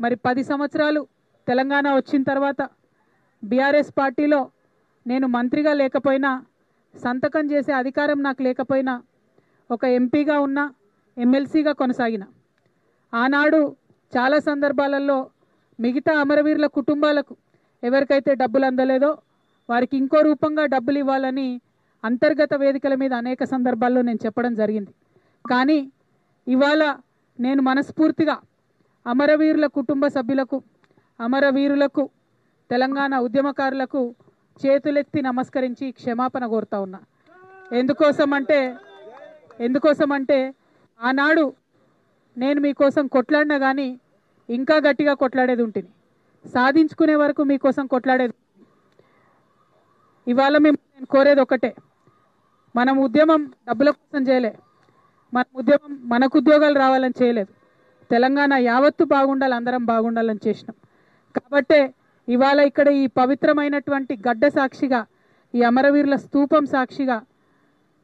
మరి 10 సంవత్సరాలు తెలంగాణ వచ్చిన తర్వాత బీఆర్ఎస్ పార్టీలో నేను మంత్రిగా లేకపోయినా, సంతకం చేసే అధికారం నాకు లేకపోయినా, ఒక ఎంపీగా ఉన్న, ఎమ్మెల్సీగా కొనసాగిన. ఆనాడు చాలా సందర్భాలలో మిగతా అమరవీరుల కుటుంబాలకు ఎవరికైతే డబ్బులు అందలేదో వారికి ఇంకో రూపంగా డబ్బులు ఇవ్వాలని అంతర్గత వేదికల మీద అనేక సందర్భాల్లో నేను చెప్పడం జరిగింది. కానీ ఇవాళ నేను మనస్ఫూర్తిగా అమరవీరుల కుటుంబ సభ్యులకు, అమరవీరులకు, తెలంగాణ ఉద్యమకారులకు చేతులెత్తి నమస్కరించి క్షమాపణ కోరుతా ఉన్నా. ఎందుకోసమంటే ఆనాడు నేను మీకోసం కొట్లాడినా కానీ ఇంకా గట్టిగా కొట్లాడేది ఉంటుంది, సాధించుకునే వరకు మీకోసం కొట్లాడేది. ఇవాళ నేను కోరేది ఒకటే, మనం ఉద్యమం డబ్బుల కోసం చేయలే, మన ఉద్యమం మనకు ఉద్యోగాలు రావాలని చేయలేదు, తెలంగాణ యావత్తు బాగుండాలి, అందరం బాగుండాలని చేసినాం. కాబట్టే ఇవాళ ఇక్కడ ఈ పవిత్రమైనటువంటి గడ్డ సాక్షిగా, ఈ అమరవీరుల స్తూపం సాక్షిగా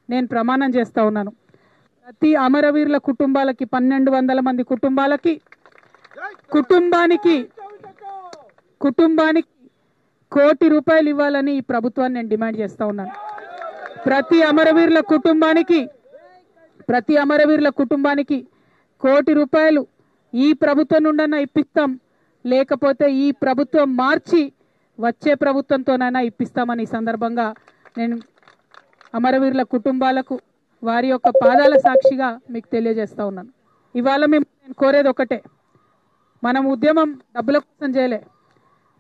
నేను ప్రమాణం చేస్తూ ఉన్నాను. ప్రతి అమరవీరుల కుటుంబాలకి, 1200 మంది కుటుంబానికి కోటి రూపాయలు ఇవ్వాలని ఈ ప్రభుత్వాన్ని నేను డిమాండ్ చేస్తూ ఉన్నాను. ప్రతి అమరవీరుల కుటుంబానికి కోటి రూపాయలు ఈ ప్రభుత్వం నుండన్నా ఇప్పిస్తాం, లేకపోతే ఈ ప్రభుత్వం మార్చి వచ్చే ప్రభుత్వంతోనైనా ఇప్పిస్తామని ఈ సందర్భంగా నేను అమరవీరుల కుటుంబాలకు వారి యొక్క పాదాల సాక్షిగా మీకు తెలియజేస్తూ ఉన్నాను. ఇవాళ నేను కోరేది ఒకటే, మనం ఉద్యమం డబ్బుల కోసం చేయలే,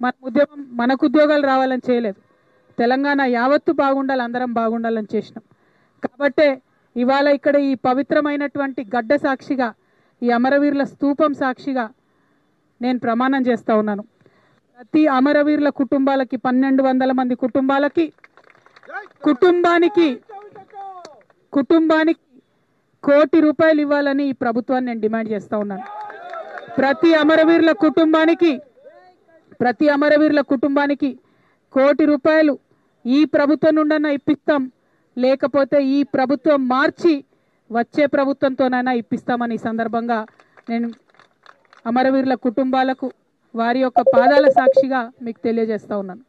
మన ఉద్యమం మనకు ఉద్యోగాలు రావాలని చేయలేదు, తెలంగాణ యావత్తు బాగుండాలి, అందరం బాగుండాలని చేసినాం. కాబట్టే ఇవాళ ఇక్కడ ఈ పవిత్రమైనటువంటి గడ్డ సాక్షిగా, ఈ అమరవీరుల స్తూపం సాక్షిగా నేను ప్రమాణం చేస్తూ ఉన్నాను. ప్రతి అమరవీరుల కుటుంబాలకి, 1200 మంది కుటుంబానికి కోటి రూపాయలు ఇవ్వాలని ఈ ప్రభుత్వాన్ని నేను డిమాండ్ చేస్తూ ఉన్నాను. ప్రతి అమరవీరుల కుటుంబానికి కోటి రూపాయలు ఈ ప్రభుత్వం నుండన్నా ఇప్పిస్తాం, లేకపోతే ఈ ప్రభుత్వం మార్చి వచ్చే ప్రభుత్వంతోనైనా ఇప్పిస్తామని ఈ సందర్భంగా నేను అమరవీరుల కుటుంబాలకు వారి యొక్క పాదాల సాక్షిగా మీకు తెలియజేస్తూ ఉన్నాను.